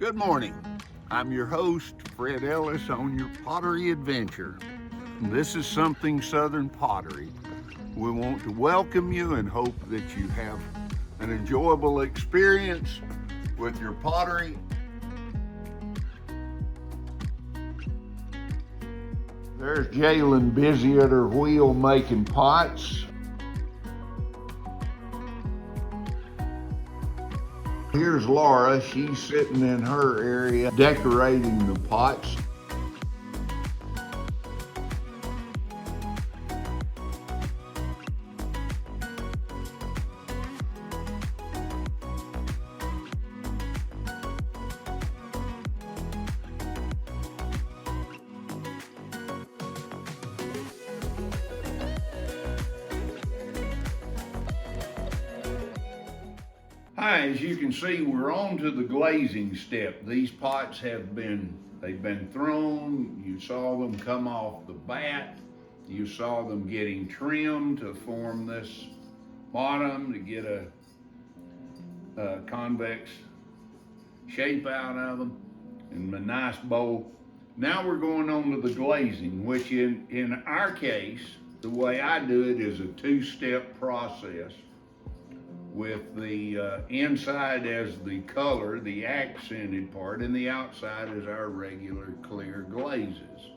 Good morning. I'm your host, Fred Ellis, on your pottery adventure. This is Something Southern Pottery. We want to welcome you and hope that you have an enjoyable experience with your pottery. There's Jalen busy at her wheel making pots. Here's Laura, she's sitting in her area decorating the pots. Hi, as you can see, we're on to the glazing step. These pots they've been thrown. You saw them come off the bat. You saw them getting trimmed to form this bottom to get a convex shape out of them and a nice bowl. Now we're going on to the glazing, which in our case, the way I do it is a two-step process, with the inside as the color, the accented part, and the outside is our regular clear glazes.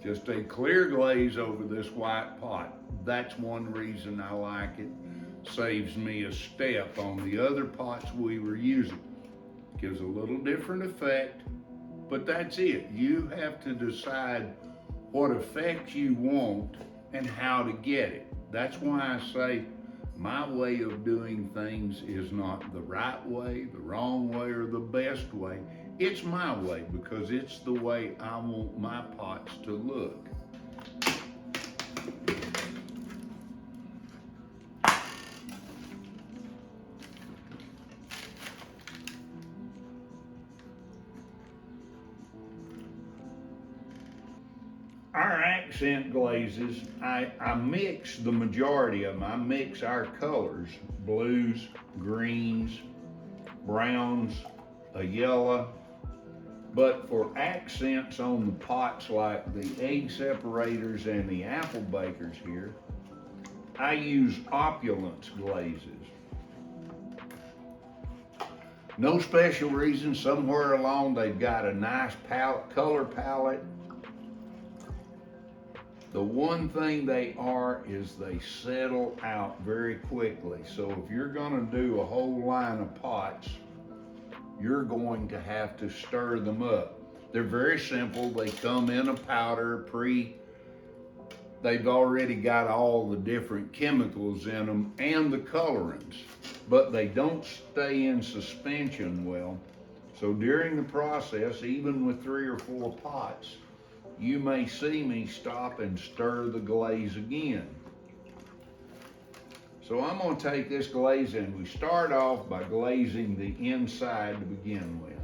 Just a clear glaze over this white pot. That's one reason I like it. Saves me a step on the other pots we were using. Gives a little different effect, but that's it. You have to decide what effect you want and how to get it. That's why I say my way of doing things is not the right way, the wrong way, or the best way. It's my way because it's the way I want my pots to look. Our accent glazes, I mix the majority of them. I mix our colors, blues, greens, browns, a yellow. But for accents on the pots like the egg separators and the apple bakers here, I use opulence glazes. No special reason. Somewhere along they've got a nice color palette. The one thing they are is they settle out very quickly. So if you're gonna do a whole line of pots, you're going to have to stir them up. They're very simple. They come in a powder they've already got all the different chemicals in them and the colorants, but they don't stay in suspension well. So during the process, even with 3 or 4 pots, you may see me stop and stir the glaze again. So I'm going to take this glaze and we start off by glazing the inside to begin with.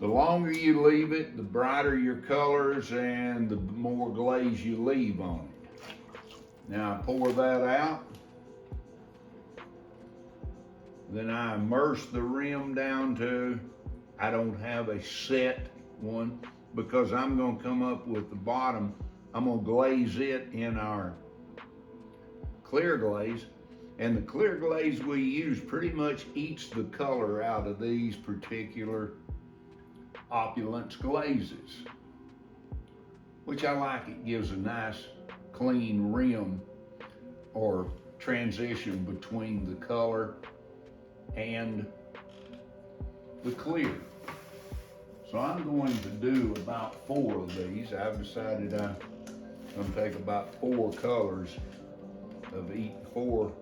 The longer you leave it, the brighter your colors and the more glaze you leave on it. Now I pour that out. Then I immerse the rim down to, I don't have a set one because I'm going to come up with the bottom. I'm going to glaze it in our clear glaze. And the clear glaze we use pretty much eats the color out of these particular opulence glazes, which I like. It gives a nice clean rim or transition between the color and the clear. So I'm going to do about 4 of these. I've decided I'm going to take about 4 colors of each, 4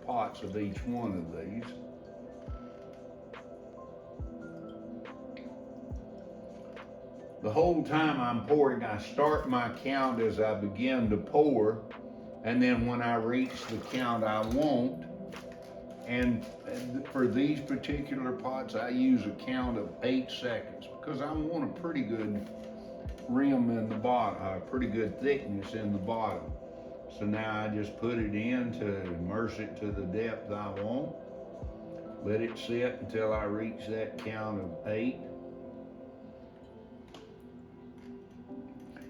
pots of each one of these. The whole time I'm pouring, I start my count as I begin to pour, and then when I reach the count I want, and for these particular pots, I use a count of 8 seconds because I want a pretty good rim in the bottom, pretty good thickness in the bottom. So now I just put it in to immerse it to the depth I want. Let it sit until I reach that count of 8.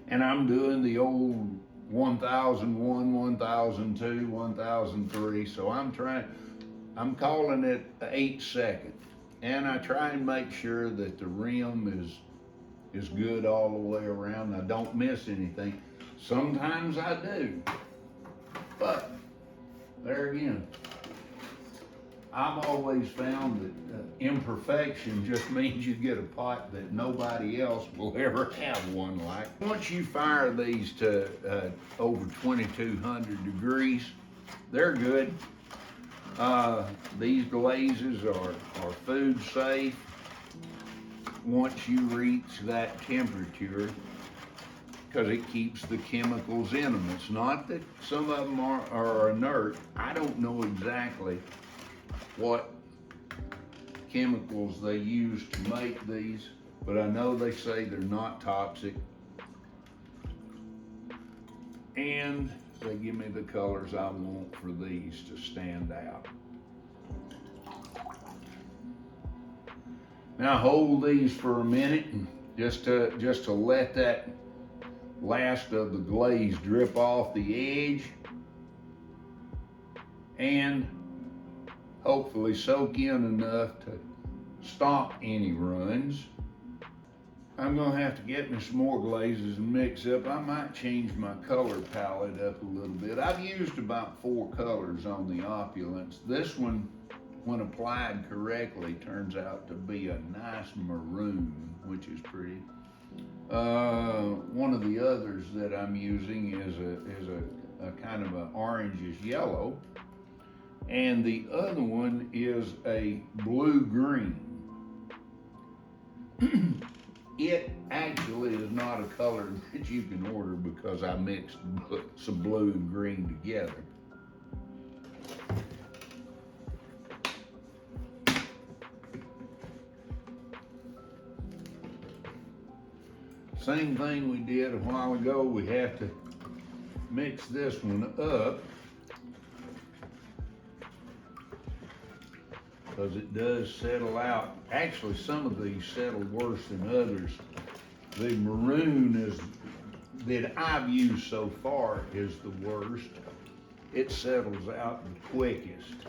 And I'm doing the old 1001, 1002, 1003. So I'm calling it 8 second. And I try and make sure that the rim is good all the way around. I don't miss anything. Sometimes I do, but there again, I've always found that imperfection just means you get a pot that nobody else will ever have one like. Once you fire these to over 2200 degrees, they're good. These glazes are food safe once you reach that temperature, because it keeps the chemicals in them. It's not that some of them are inert. I don't know exactly what chemicals they use to make these, but I know they say they're not toxic. And they give me the colors I want for these to stand out. Now hold these for a minute, and just to let that last of the glaze drip off the edge and hopefully soak in enough to stop any runs. I'm gonna have to get me some more glazes and mix up. I might change my color palette up a little bit. I've used about 4 colors on the opulence. This one, when applied correctly, turns out to be a nice maroon, which is pretty. One of the others that I'm using is a kind of an orangish yellow, and the other one is a blue-green. It actually is not a color that you can order because I mixed some blue and green together. Same thing we did a while ago. We have to mix this one up because it does settle out. Actually, some of these settle worse than others. The maroon that I've used so far is the worst. It settles out the quickest.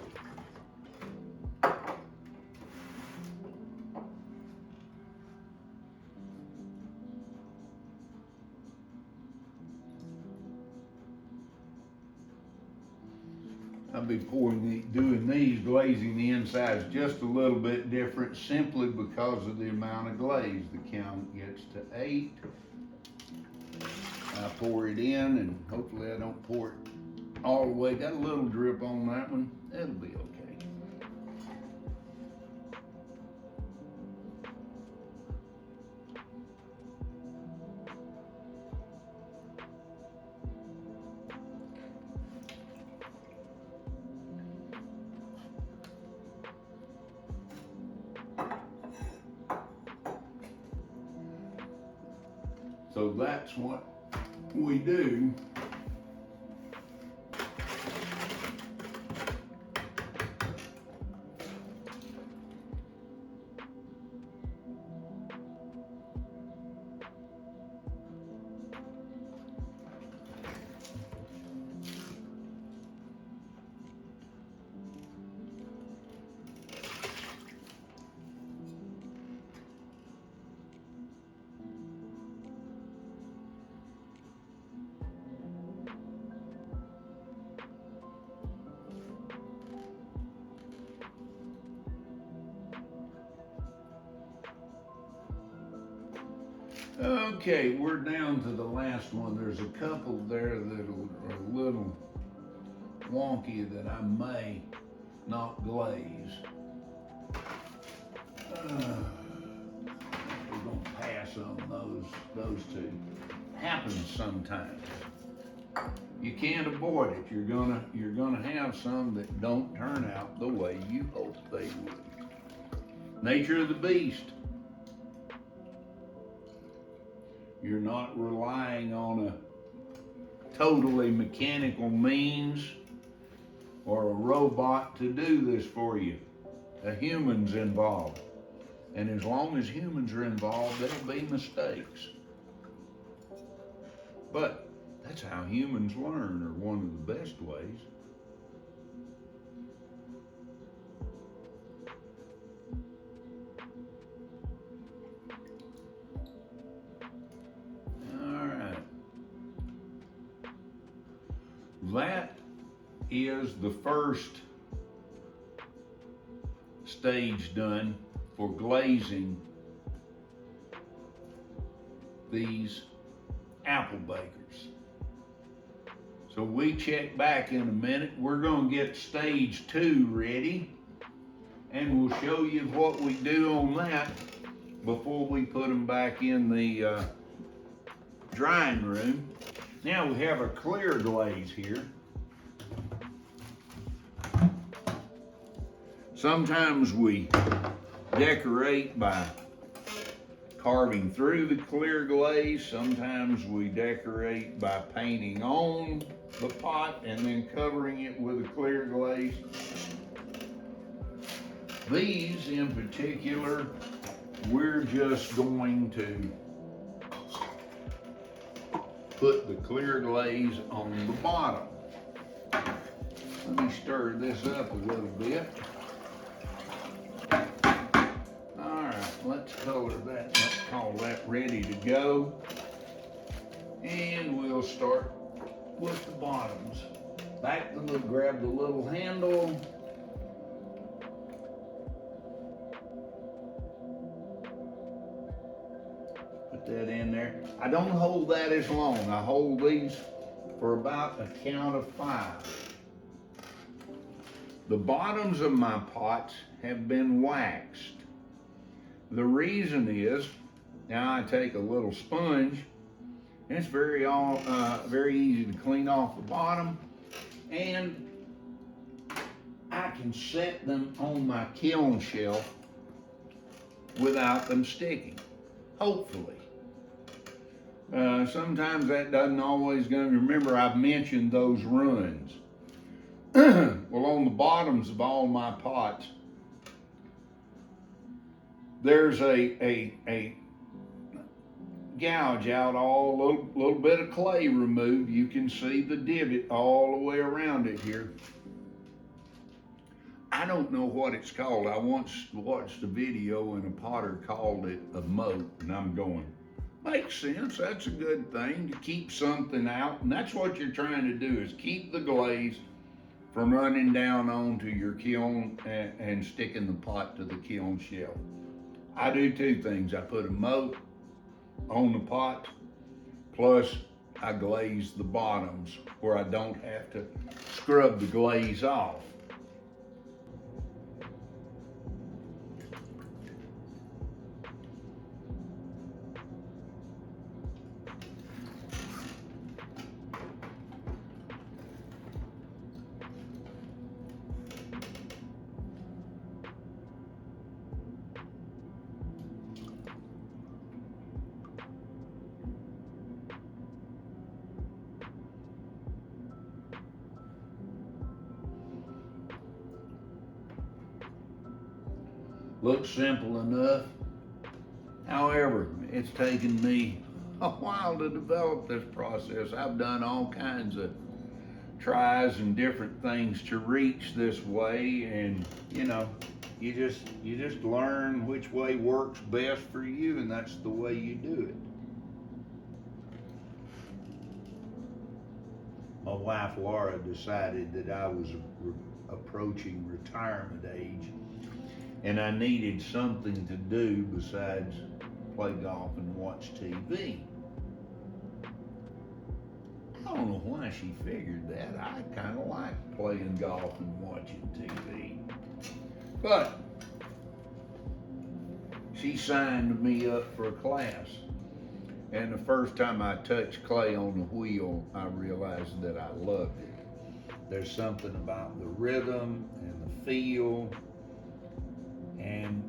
I'll be doing these, glazing the insides just a little bit different simply because of the amount of glaze. The count gets to 8. I pour it in, and hopefully I don't pour it all the way. Got a little drip on that one. It'll be okay. So that's what we do. Okay, we're down to the last one. There's a couple there that are a little wonky that I may not glaze. We're gonna pass on those two. Happens sometimes. You can't avoid it. You're gonna have some that don't turn out the way you hope they would. Nature of the beast. You're not relying on totally mechanical means or a robot to do this for you. A human's involved. And as long as humans are involved, there'll be mistakes. But that's how humans learn, or one of the best ways. All right. That is the first stage done for glazing these apple bakers. So we check back in a minute. We're going to get stage 2 ready, and we'll show you what we do on that before we put them back in the drying room. Now we have a clear glaze here. Sometimes we decorate by carving through the clear glaze. Sometimes we decorate by painting on the pot and then covering it with a clear glaze. These in particular, we're just going to put the clear glaze on the bottom. Let me stir this up a little bit. Let's color that, let's call that ready to go. And we'll start with the bottoms. Back, grab the little handle. Put that in there. I don't hold that as long. I hold these for about a count of 5. The bottoms of my pots have been waxed. The reason is, now I take a little sponge, and it's very easy to clean off the bottom, and I can set them on my kiln shelf without them sticking, hopefully. Sometimes that doesn't always go. Remember, I've mentioned those runs. Well, on the bottoms of all my pots, there's a gouge out, all little bit of clay removed. You can see the divot all the way around it here. I don't know what it's called. I once watched a video and a potter called it a moat, and I'm going, makes sense. That's a good thing to keep something out, and that's what you're trying to do, is keep the glaze from running down onto your kiln and sticking the pot to the kiln shelf. I do 2 things. I put a moat on the pot, plus I glaze the bottoms where I don't have to scrub the glaze off. Looks simple enough. However, it's taken me a while to develop this process. I've done all kinds of tries and different things to reach this way, and you just learn which way works best for you, and that's the way you do it. My wife Laura decided that I was approaching retirement age, and I needed something to do besides play golf and watch TV. I don't know why she figured that. I kind of like playing golf and watching TV. But she signed me up for a class. And the first time I touched clay on the wheel, I realized that I loved it. There's something about the rhythm and the feel and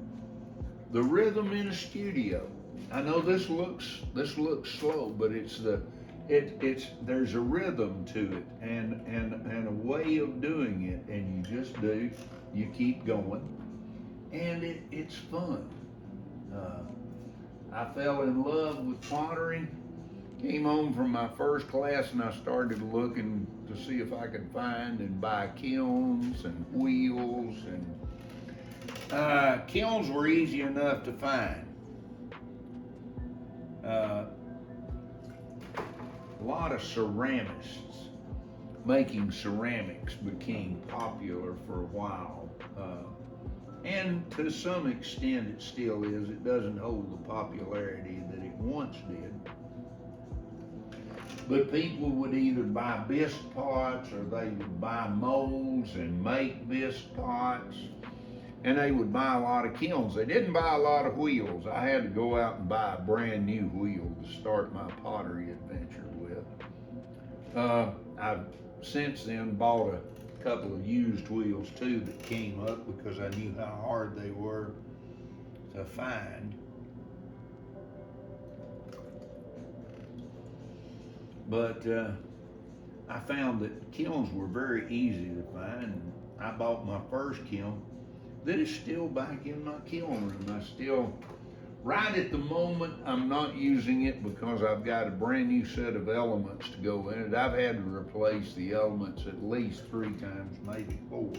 the rhythm in a studio. I know this looks slow, but it's there's a rhythm to it and a way of doing it, and you keep going, and it's fun. Uh, I fell in love with pottery. Came home from my first class and I started looking to see if I could find and buy kilns and wheels, and kilns were easy enough to find. A lot of ceramists making ceramics became popular for a while, and to some extent it still is. It doesn't hold the popularity that it once did. But people would either buy bisque pots or they would buy molds and make bisque pots. And they would buy a lot of kilns. They didn't buy a lot of wheels. I had to go out and buy a brand new wheel to start my pottery adventure with. I've since then bought a couple of used wheels too that came up because I knew how hard they were to find. But I found that kilns were very easy to find, and I bought my first kiln that is still back in my kiln room. Right at the moment, I'm not using it because I've got a brand new set of elements to go in it. I've had to replace the elements at least 3 times, maybe 4,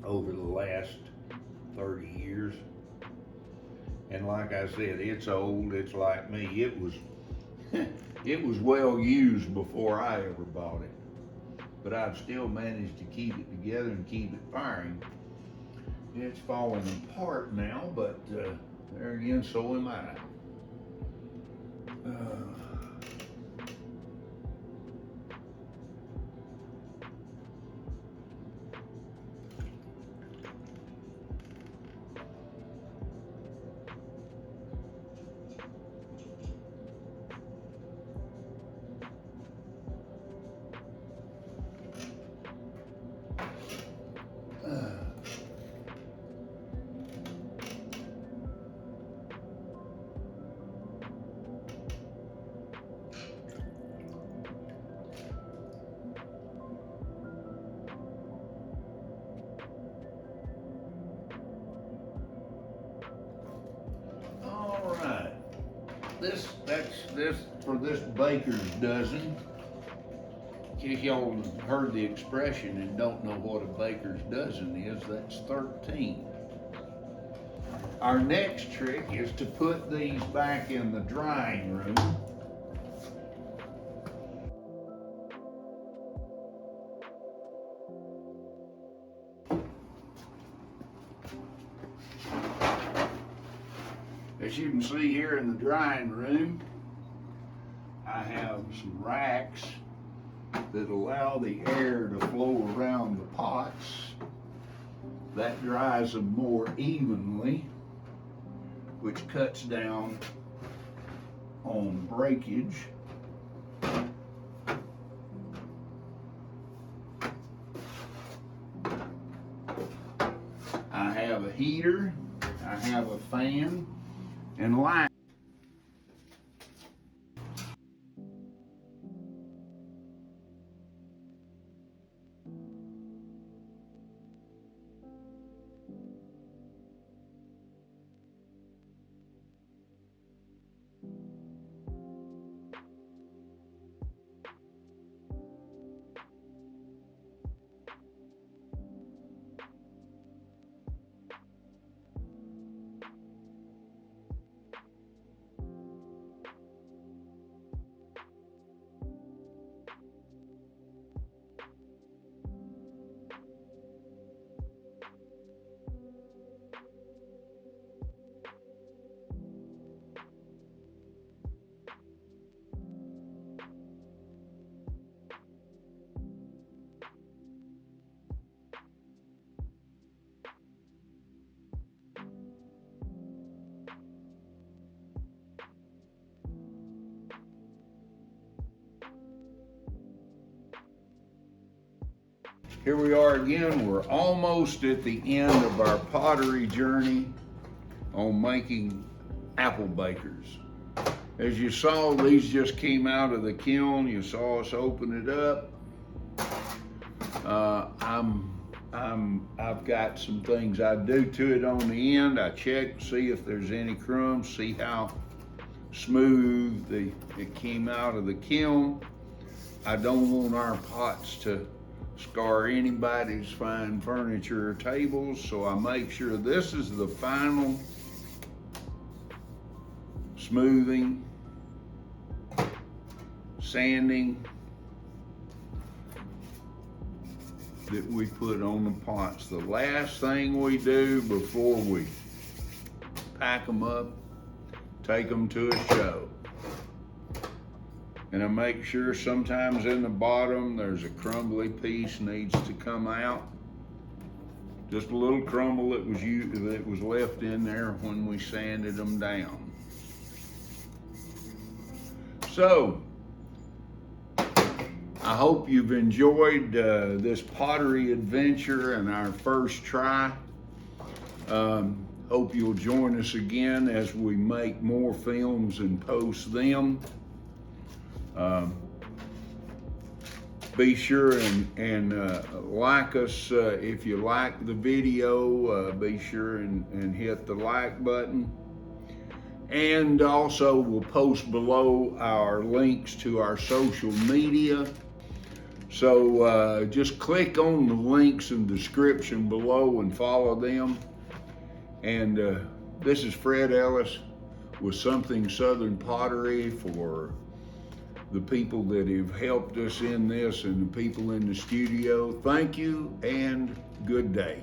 over the last 30 years. And like I said, it's old, it's like me. It was well used before I ever bought it, but I've still managed to keep it together and keep it firing. It's falling apart now, but there again, so am I. All right, that's for this baker's dozen. In case y'all heard the expression and don't know what a baker's dozen is, that's 13. Our next trick is to put these back in the drying room. As you can see here in the drying room, I have some racks that allow the air to flow around the pots. That dries them more evenly, which cuts down on breakage. I have a heater, I have a fan, and light. Here we are again. We're almost at the end of our pottery journey on making apple bakers. As you saw, these just came out of the kiln. You saw us open it up. I've got some things I do to it on the end. I check, see if there's any crumbs, see how smooth it came out of the kiln. I don't want our pots to scar anybody's fine furniture or tables, so I make sure this is the final smoothing, sanding that we put on the pots. The last thing we do before we pack them up, take them to a show. And I make sure sometimes in the bottom there's a crumbly piece needs to come out. Just a little crumble that was left in there when we sanded them down. So, I hope you've enjoyed this pottery adventure and our first try. Hope you'll join us again as we make more films and post them. Be sure and like us if you like the video. Be sure and hit the like button. And also we'll post below our links to our social media. So just click on the links in the description below and follow them. And this is Fred Ellis with Something Southern Pottery for the people that have helped us in this and the people in the studio. Thank you and good day.